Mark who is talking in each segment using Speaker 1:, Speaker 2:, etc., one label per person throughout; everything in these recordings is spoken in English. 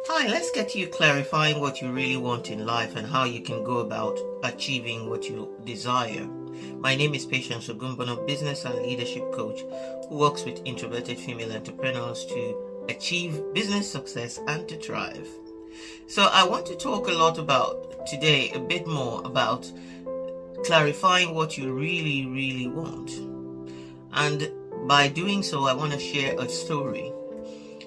Speaker 1: Hi, let's get to you clarifying what you really want in life and how you can go about achieving what you desire. My name is Patience Ogumbono, business and leadership coach who works with introverted female entrepreneurs to achieve business success and to thrive. So I want to talk a lot about today, a bit more about clarifying what you really want. And by doing so, I want to share a story.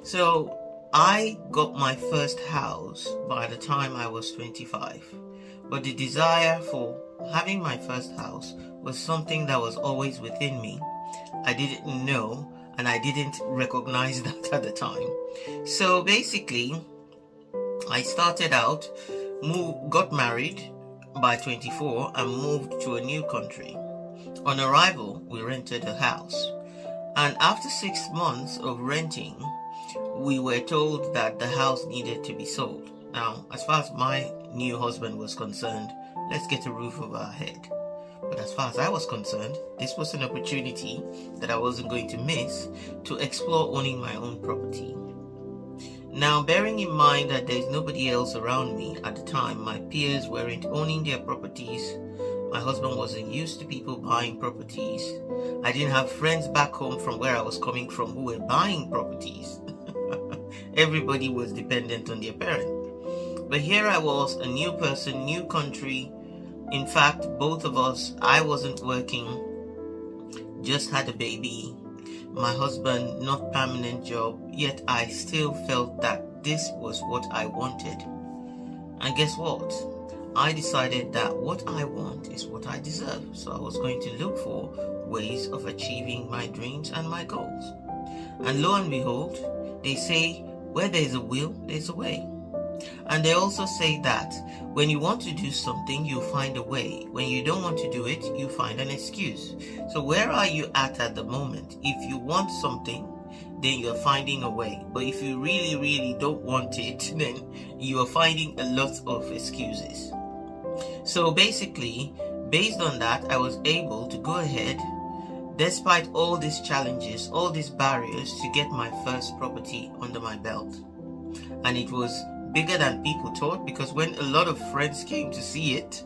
Speaker 1: So I got my first house by the time I was 25, but the desire for having my first house was something that was always within me. I didn't know and I didn't recognize that at the time. So basically, I started out, got married by 24 and moved to a new country. On arrival, we rented a house, and after 6 months of renting, we were told that the house needed to be sold. Now, as far as my new husband was concerned, let's get a roof over our head. But as far as I was concerned, this was an opportunity that I wasn't going to miss to explore owning my own property. Now, bearing in mind that there's nobody else around me at the time, my peers weren't owning their properties. My husband wasn't used to people buying properties. I didn't have friends back home from where I was coming from who were buying properties. Everybody was dependent on their parent. But here I was, a new person, new country. In fact, both of us, I wasn't working, just had a baby. My husband, not permanent job, yet I still felt that this was what I wanted. And guess what? I decided that what I want is what I deserve. So I was going to look for ways of achieving my dreams and my goals. And lo and behold, they say, where there's a will, there's a way. And they also say that when you want to do something, you find a way. When you don't want to do it, you find an excuse. So where are you at the moment? If you want something, then you're finding a way. But if you really don't want it, then you are finding a lot of excuses. So basically, based on that, I was able to go ahead, despite all these challenges, all these barriers, to get my first property under my belt. And it was bigger than people thought, because when a lot of friends came to see it,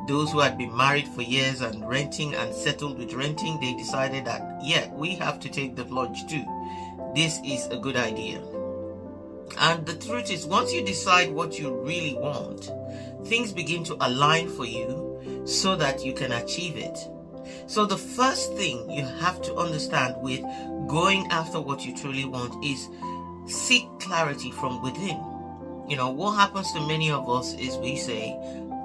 Speaker 1: those who had been married for years and renting and settled with renting, they decided that, yeah, we have to take the plunge too. This is a good idea. And the truth is, once you decide what you really want, things begin to align for you so that you can achieve it. So the first thing you have to understand with going after what you truly want is seek clarity from within. You know, what happens to many of us is we say,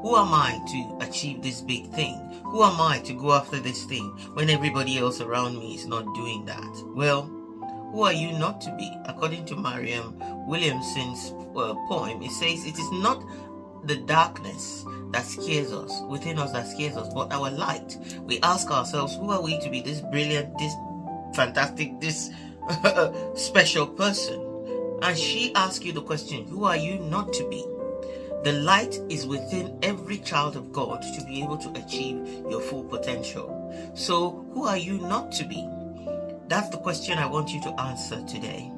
Speaker 1: who am I to achieve this big thing? Who am I to go after this thing when everybody else around me is not doing that? Well, who are you not to be? According to Mariam Williamson's poem, it says, it is not the darkness that scares us, within us that scares us, but our light. We ask ourselves, who are we to be this brilliant, this fantastic, this special person? And she asks you the question, who are you not to be? The light is within every child of God to be able to achieve your full potential. So who are you not to be? That's the question I want you to answer today.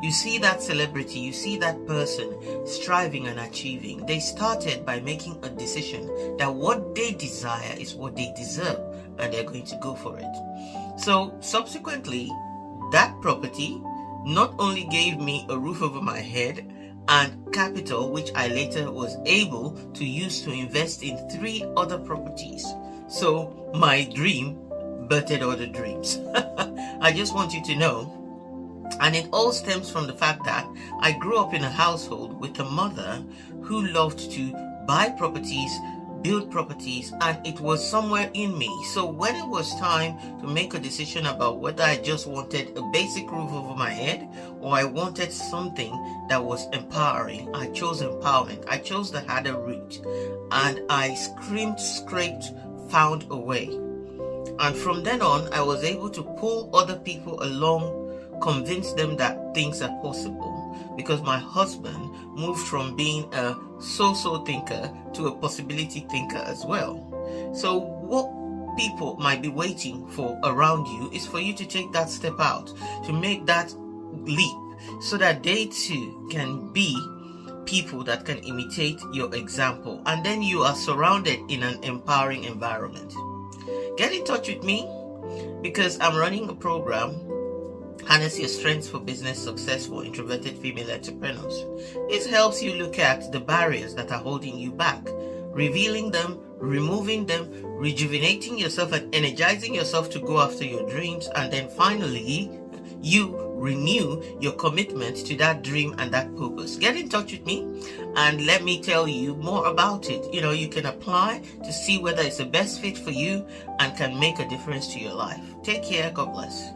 Speaker 1: You see that celebrity, you see that person striving and achieving. They started by making a decision that what they desire is what they deserve, and they're going to go for it. So subsequently, that property not only gave me a roof over my head and capital, which I later was able to use to invest in 3 other properties. So my dream birthed other dreams. I just want you to know. And it all stems from the fact that I grew up in a household with a mother who loved to buy properties, build properties, and it was somewhere in me. So when it was time to make a decision about whether I just wanted a basic roof over my head or I wanted something that was empowering, I chose empowerment. I chose the harder route, and I scraped, found a way. And from then on, I was able to pull other people along, convince them that things are possible, because my husband moved from being a so-so thinker to a possibility thinker as well. So what people might be waiting for around you is for you to take that step out, to make that leap, so that they too can be people that can imitate your example, and then you are surrounded in an empowering environment. Get in touch with me because I'm running a program, Harness Your Strengths for Business Success for Introverted Female Entrepreneurs. It helps you look at the barriers that are holding you back, revealing them, removing them, rejuvenating yourself and energizing yourself to go after your dreams, and then finally you renew your commitment to that dream and that purpose. Get in touch with me and let me tell you more about it. You can apply to see whether it's the best fit for you and can make a difference to your life. Take care. God bless.